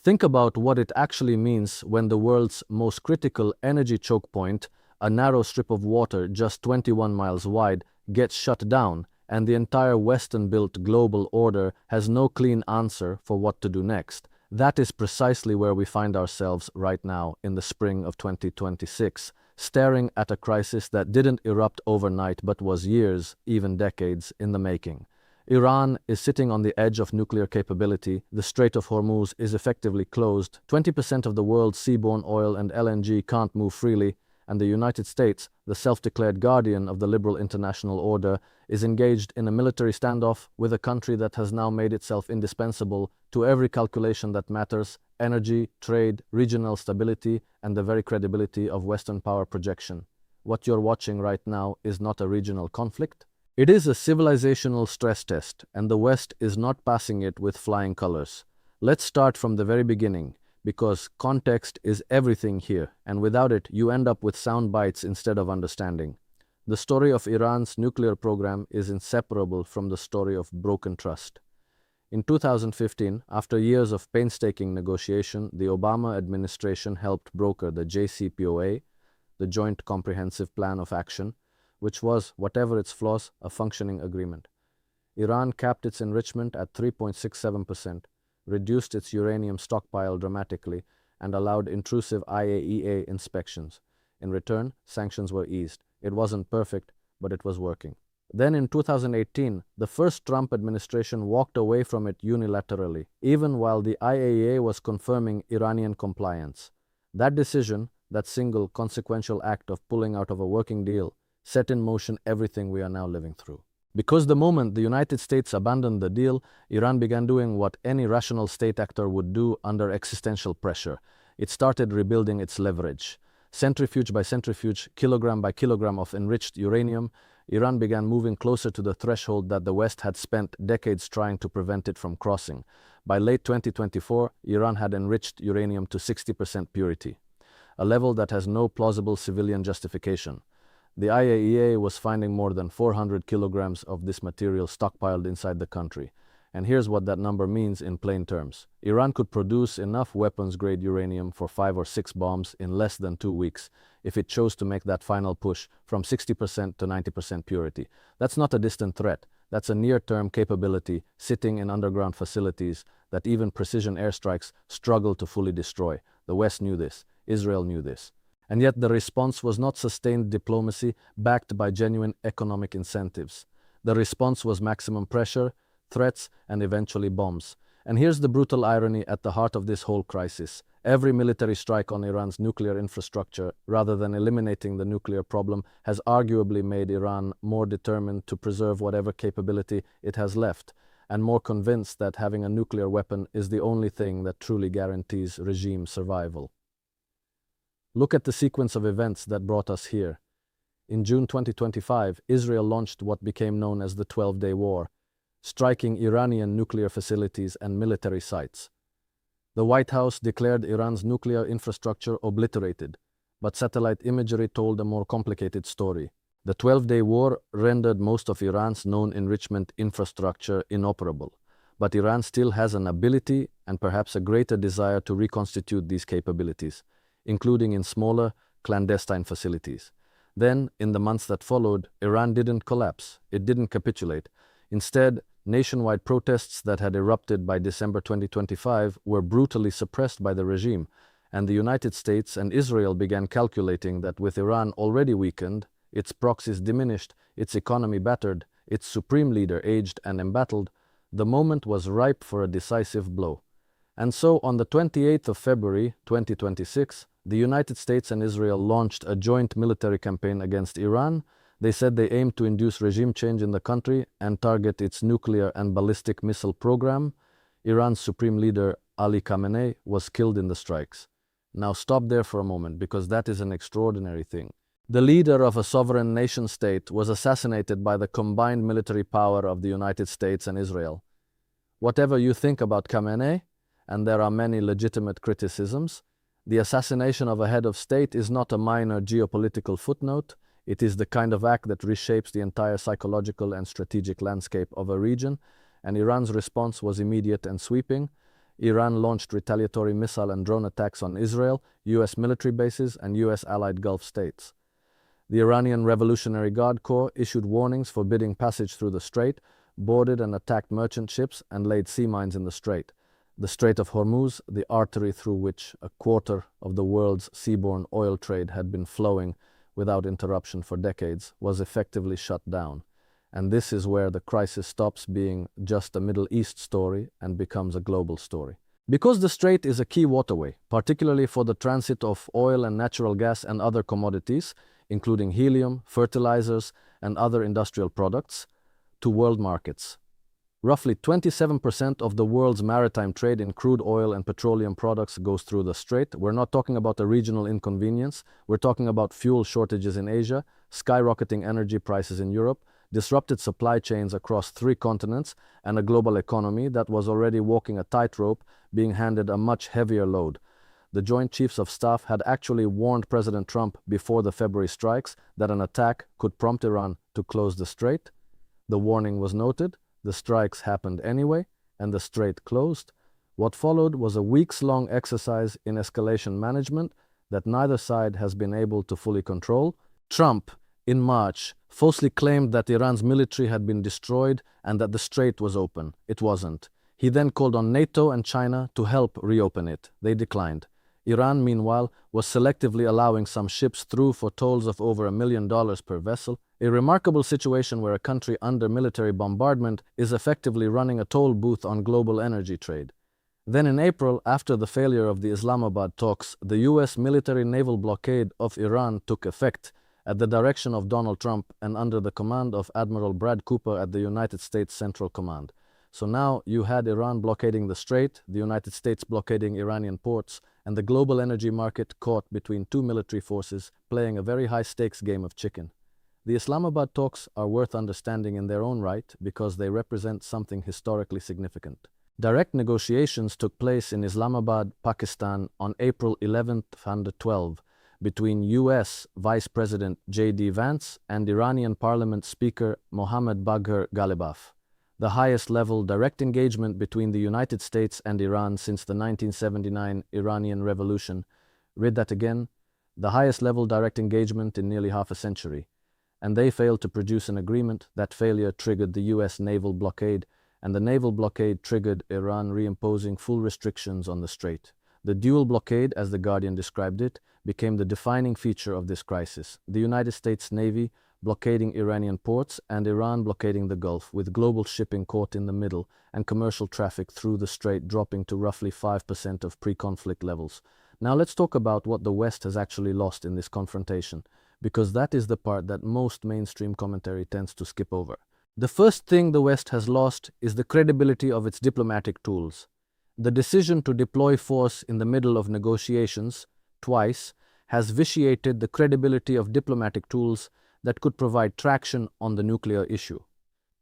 Think about what it actually means when the world's most critical energy choke point, a narrow strip of water just 21 miles wide, gets shut down, and the entire Western-built global order has no clean answer for what to do next. That is precisely where we find ourselves right now in the spring of 2026, staring at a crisis that didn't erupt overnight but was years, even decades, in the making. Iran is sitting on the edge of nuclear capability, the Strait of Hormuz is effectively closed, 20% of the world's seaborne oil and LNG can't move freely, and the United States, the self-declared guardian of the liberal international order, is engaged in a military standoff with a country that has now made itself indispensable to every calculation that matters: energy, trade, regional stability, and the very credibility of Western power projection. What you're watching right now is not a regional conflict. It is a civilizational stress test, and the West is not passing it with flying colors. Let's start from the very beginning, because context is everything here, and without it, you end up with sound bites instead of understanding. The story of Iran's nuclear program is inseparable from the story of broken trust. In 2015, after years of painstaking negotiation, the Obama administration helped broker the JCPOA, the Joint Comprehensive Plan of Action, which was, whatever its flaws, a functioning agreement. Iran capped its enrichment at 3.67%, reduced its uranium stockpile dramatically, and allowed intrusive IAEA inspections. In return, sanctions were eased. It wasn't perfect, but it was working. Then in 2018, the first Trump administration walked away from it unilaterally, even while the IAEA was confirming Iranian compliance. That decision, that single consequential act of pulling out of a working deal, set in motion everything we are now living through. Because the moment the United States abandoned the deal, Iran began doing what any rational state actor would do under existential pressure. It started rebuilding its leverage. Centrifuge by centrifuge, kilogram by kilogram of enriched uranium, Iran began moving closer to the threshold that the West had spent decades trying to prevent it from crossing. By late 2024, Iran had enriched uranium to 60% purity, a level that has no plausible civilian justification. The IAEA was finding more than 400 kilograms of this material stockpiled inside the country. And here's what that number means in plain terms. Iran could produce enough weapons-grade uranium for 5 or 6 bombs in less than 2 weeks if it chose to make that final push from 60% to 90% purity. That's not a distant threat. That's a near-term capability sitting in underground facilities that even precision airstrikes struggle to fully destroy. The West knew this. Israel knew this. And yet the response was not sustained diplomacy backed by genuine economic incentives. The response was maximum pressure, threats, and eventually bombs. And here's the brutal irony at the heart of this whole crisis. Every military strike on Iran's nuclear infrastructure, rather than eliminating the nuclear problem, has arguably made Iran more determined to preserve whatever capability it has left, and more convinced that having a nuclear weapon is the only thing that truly guarantees regime survival. Look at the sequence of events that brought us here. In June 2025, Israel launched what became known as the 12-Day War, striking Iranian nuclear facilities and military sites. The White House declared Iran's nuclear infrastructure obliterated, but satellite imagery told a more complicated story. The 12-Day War rendered most of Iran's known enrichment infrastructure inoperable, but Iran still has an ability and perhaps a greater desire to reconstitute these capabilities, including in smaller, clandestine facilities. Then, in the months that followed, Iran didn't collapse. It didn't capitulate. Instead, nationwide protests that had erupted by December 2025 were brutally suppressed by the regime, and the United States and Israel began calculating that with Iran already weakened, its proxies diminished, its economy battered, its supreme leader aged and embattled, the moment was ripe for a decisive blow. And so, on the 28th of February 2026, the United States and Israel launched a joint military campaign against Iran. They said they aimed to induce regime change in the country and target its nuclear and ballistic missile program. Iran's supreme leader, Ali Khamenei, was killed in the strikes. Now stop there for a moment, because that is an extraordinary thing. The leader of a sovereign nation-state was assassinated by the combined military power of the United States and Israel. Whatever you think about Khamenei, and there are many legitimate criticisms, the assassination of a head of state is not a minor geopolitical footnote. It is the kind of act that reshapes the entire psychological and strategic landscape of a region, and Iran's response was immediate and sweeping. Iran launched retaliatory missile and drone attacks on Israel, U.S. military bases, and U.S. allied Gulf states. The Iranian Revolutionary Guard Corps issued warnings forbidding passage through the strait, boarded and attacked merchant ships, and laid sea mines in the strait. The Strait of Hormuz, the artery through which a quarter of the world's seaborne oil trade had been flowing without interruption for decades, was effectively shut down. And this is where the crisis stops being just a Middle East story and becomes a global story. Because the strait is a key waterway, particularly for the transit of oil and natural gas and other commodities, including helium, fertilizers, and other industrial products, to world markets. Roughly 27% of the world's maritime trade in crude oil and petroleum products goes through the strait. We're not talking about a regional inconvenience. We're talking about fuel shortages in Asia, skyrocketing energy prices in Europe, disrupted supply chains across 3 continents, and a global economy that was already walking a tightrope, being handed a much heavier load. The Joint Chiefs of Staff had actually warned President Trump before the February strikes that an attack could prompt Iran to close the strait. The warning was noted, the strikes happened anyway, and the strait closed. What followed was a weeks-long exercise in escalation management that neither side has been able to fully control. Trump, in March, falsely claimed that Iran's military had been destroyed and that the strait was open. It wasn't. He then called on NATO and China to help reopen it. They declined. Iran, meanwhile, was selectively allowing some ships through for tolls of over $1 million per vessel, a remarkable situation where a country under military bombardment is effectively running a toll booth on global energy trade. Then in April, after the failure of the Islamabad talks, the U.S. military-naval blockade of Iran took effect at the direction of Donald Trump and under the command of Admiral Brad Cooper at the United States Central Command. So now you had Iran blockading the strait, the United States blockading Iranian ports, and the global energy market caught between 2 military forces playing a very high-stakes game of chicken. The Islamabad talks are worth understanding in their own right because they represent something historically significant. Direct negotiations took place in Islamabad, Pakistan on April 11, 2012 between U.S. Vice President J.D. Vance and Iranian Parliament Speaker Mohammad Bagher Ghalibaf. The highest-level direct engagement between the United States and Iran since the 1979 Iranian Revolution. Read that again. The highest-level direct engagement in nearly half a century. And they failed to produce an agreement. That failure triggered the U.S. naval blockade, and the naval blockade triggered Iran reimposing full restrictions on the strait. The dual blockade, as The Guardian described it, became the defining feature of this crisis. The United States Navy blockading Iranian ports and Iran blockading the Gulf, with global shipping caught in the middle and commercial traffic through the strait dropping to roughly 5% of pre-conflict levels. Now let's talk about what the West has actually lost in this confrontation, because that is the part that most mainstream commentary tends to skip over. The first thing the West has lost is the credibility of its diplomatic tools. The decision to deploy force in the middle of negotiations, twice, has vitiated the credibility of diplomatic tools that could provide traction on the nuclear issue.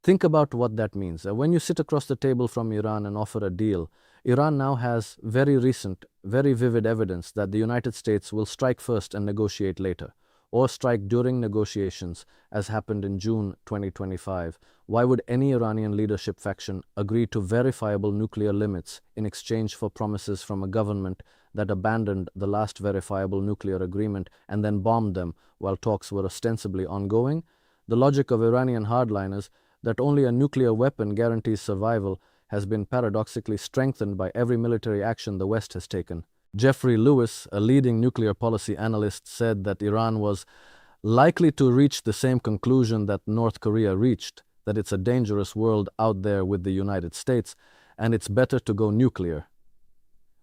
Think about what that means. When you sit across the table from Iran and offer a deal, Iran now has very recent, very vivid evidence that the United States will strike first and negotiate later, or strike during negotiations, as happened in June 2025. Why would any Iranian leadership faction agree to verifiable nuclear limits in exchange for promises from a government that abandoned the last verifiable nuclear agreement and then bombed them while talks were ostensibly ongoing? The logic of Iranian hardliners that only a nuclear weapon guarantees survival has been paradoxically strengthened by every military action the West has taken. Jeffrey Lewis, a leading nuclear policy analyst, said that Iran was likely to reach the same conclusion that North Korea reached, that it's a dangerous world out there with the United States, and it's better to go nuclear.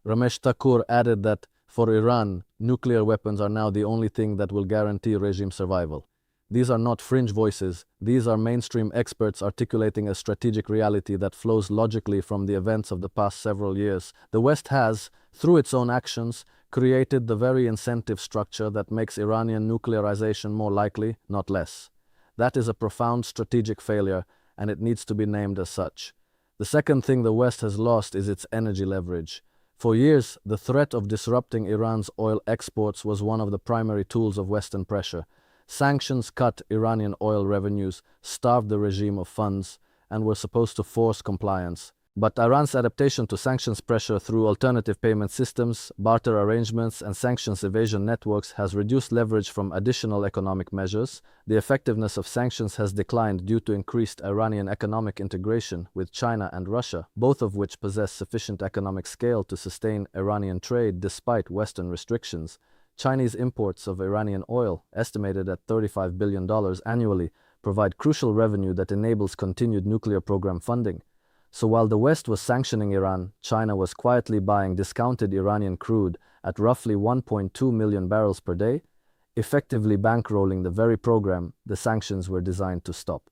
Ramesh Thakur added that for Iran, nuclear weapons are now the only thing that will guarantee regime survival. These are not fringe voices. These are mainstream experts articulating a strategic reality that flows logically from the events of the past several years. The West has, through its own actions, created the very incentive structure that makes Iranian nuclearization more likely, not less. That is a profound strategic failure, and it needs to be named as such. The second thing the West has lost is its energy leverage. For years, the threat of disrupting Iran's oil exports was one of the primary tools of Western pressure. Sanctions cut Iranian oil revenues, starved the regime of funds, and were supposed to force compliance. But Iran's adaptation to sanctions pressure through alternative payment systems, barter arrangements, and sanctions evasion networks has reduced leverage from additional economic measures. The effectiveness of sanctions has declined due to increased Iranian economic integration with China and Russia, both of which possess sufficient economic scale to sustain Iranian trade despite Western restrictions. Chinese imports of Iranian oil, estimated at $35 billion annually, provide crucial revenue that enables continued nuclear program funding. So while the West was sanctioning Iran, China was quietly buying discounted Iranian crude at roughly 1.2 million barrels per day, effectively bankrolling the very program the sanctions were designed to stop.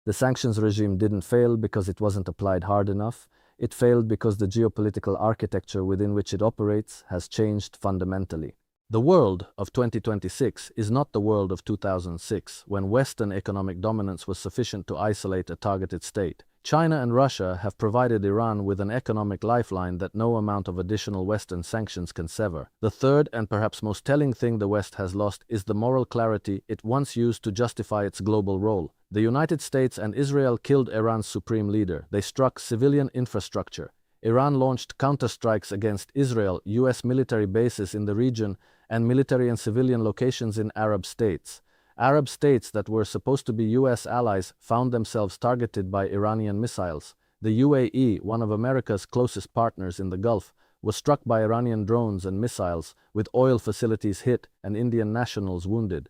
The sanctions regime didn't fail because it wasn't applied hard enough. It failed because the geopolitical architecture within which it operates has changed fundamentally. The world of 2026 is not the world of 2006, when Western economic dominance was sufficient to isolate a targeted state. China and Russia have provided Iran with an economic lifeline that no amount of additional Western sanctions can sever. The third and perhaps most telling thing the West has lost is the moral clarity it once used to justify its global role. The United States and Israel killed Iran's supreme leader. They struck civilian infrastructure. Iran launched counterstrikes against Israel, US military bases in the region, and military and civilian locations in Arab states. Arab states that were supposed to be US allies found themselves targeted by Iranian missiles. The UAE, one of America's closest partners in the Gulf, was struck by Iranian drones and missiles, with oil facilities hit and Indian nationals wounded.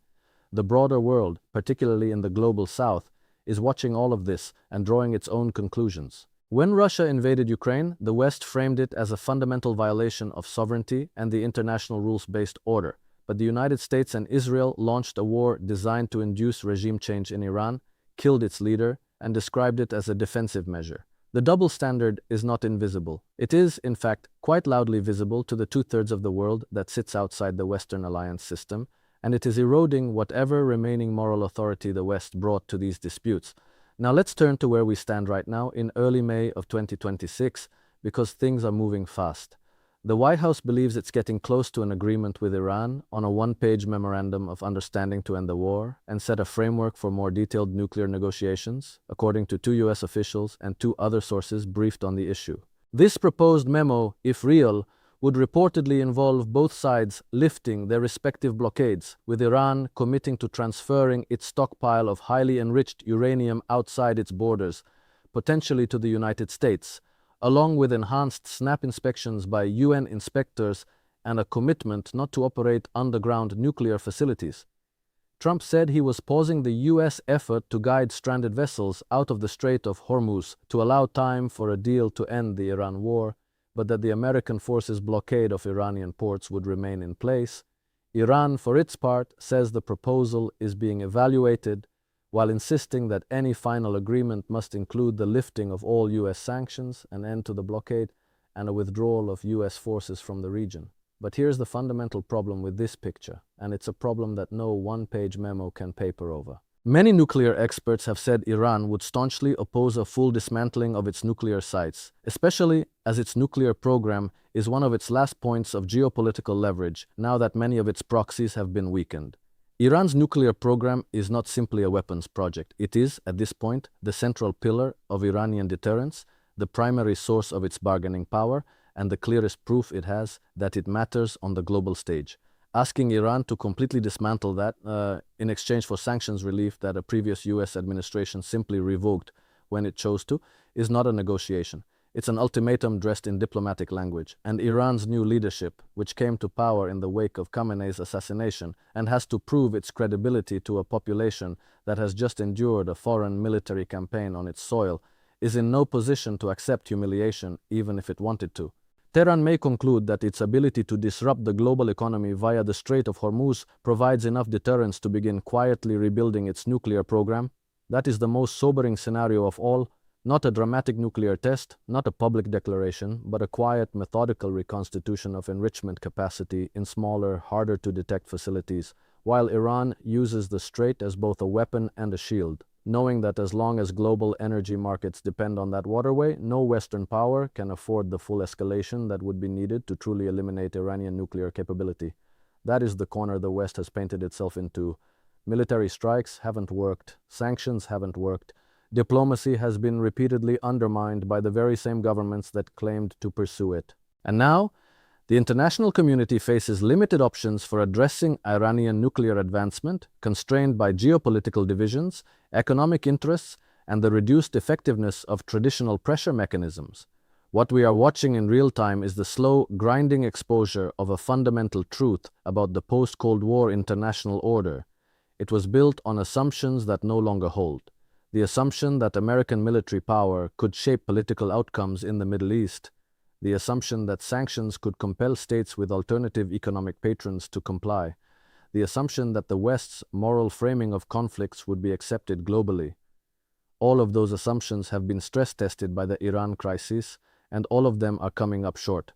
The broader world, particularly in the global south, is watching all of this and drawing its own conclusions. When Russia invaded Ukraine, the West framed it as a fundamental violation of sovereignty and the international rules-based order. But the United States and Israel launched a war designed to induce regime change in Iran, killed its leader, and described it as a defensive measure. The double standard is not invisible. It is, in fact, quite loudly visible to the two-thirds of the world that sits outside the Western alliance system, and it is eroding whatever remaining moral authority the West brought to these disputes. Now let's turn to where we stand right now in early May of 2026, because things are moving fast. The White House believes it's getting close to an agreement with Iran on a one-page memorandum of understanding to end the war and set a framework for more detailed nuclear negotiations, according to two US officials and two other sources briefed on the issue. This proposed memo, if real, would reportedly involve both sides lifting their respective blockades, with Iran committing to transferring its stockpile of highly enriched uranium outside its borders, potentially to the United States, along with enhanced snap inspections by UN inspectors and a commitment not to operate underground nuclear facilities. Trump said he was pausing the US effort to guide stranded vessels out of the Strait of Hormuz to allow time for a deal to end the Iran war, but that the American forces' blockade of Iranian ports would remain in place. Iran, for its part, says the proposal is being evaluated, while insisting that any final agreement must include the lifting of all US sanctions, an end to the blockade, and a withdrawal of US forces from the region. But here's the fundamental problem with this picture, and it's a problem that no one-page memo can paper over. Many nuclear experts have said Iran would staunchly oppose a full dismantling of its nuclear sites, especially as its nuclear program is one of its last points of geopolitical leverage now that many of its proxies have been weakened. Iran's nuclear program is not simply a weapons project. It is, at this point, the central pillar of Iranian deterrence, the primary source of its bargaining power, and the clearest proof it has that it matters on the global stage. Asking Iran to completely dismantle that, in exchange for sanctions relief that a previous US administration simply revoked when it chose to, is not a negotiation. It's an ultimatum dressed in diplomatic language, and Iran's new leadership, which came to power in the wake of Khamenei's assassination and has to prove its credibility to a population that has just endured a foreign military campaign on its soil, is in no position to accept humiliation even if it wanted to. Tehran may conclude that its ability to disrupt the global economy via the Strait of Hormuz provides enough deterrence to begin quietly rebuilding its nuclear program. That is the most sobering scenario of all. Not a dramatic nuclear test, not a public declaration, but a quiet, methodical reconstitution of enrichment capacity in smaller, harder-to-detect facilities, while Iran uses the strait as both a weapon and a shield, knowing that as long as global energy markets depend on that waterway, no Western power can afford the full escalation that would be needed to truly eliminate Iranian nuclear capability. That is the corner the West has painted itself into. Military strikes haven't worked, sanctions haven't worked, diplomacy has been repeatedly undermined by the very same governments that claimed to pursue it. And now, the international community faces limited options for addressing Iranian nuclear advancement, constrained by geopolitical divisions, economic interests, and the reduced effectiveness of traditional pressure mechanisms. What we are watching in real time is the slow, grinding exposure of a fundamental truth about the post-Cold War international order. It was built on assumptions that no longer hold. The assumption that American military power could shape political outcomes in the Middle East. The assumption that sanctions could compel states with alternative economic patrons to comply. The assumption that the West's moral framing of conflicts would be accepted globally. All of those assumptions have been stress-tested by the Iran crisis, and all of them are coming up short.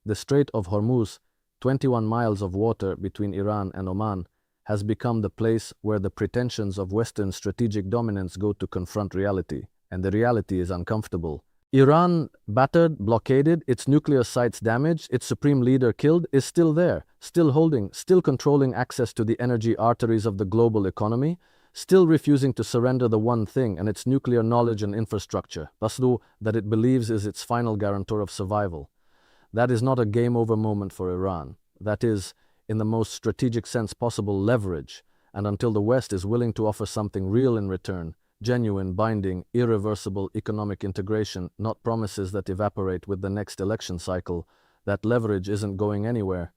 The Strait of Hormuz, 21 miles of water between Iran and Oman, has become the place where the pretensions of Western strategic dominance go to confront reality, and the reality is uncomfortable. Iran, battered, blockaded, its nuclear sites damaged, its supreme leader killed, is still there, still holding, still controlling access to the energy arteries of the global economy, still refusing to surrender the one thing and its nuclear knowledge and infrastructure, that it believes is its final guarantor of survival. That is not a game-over moment for Iran. That is, in the most strategic sense possible, leverage, and until the West is willing to offer something real in return, genuine, binding, irreversible economic integration, not promises that evaporate with the next election cycle, that leverage isn't going anywhere.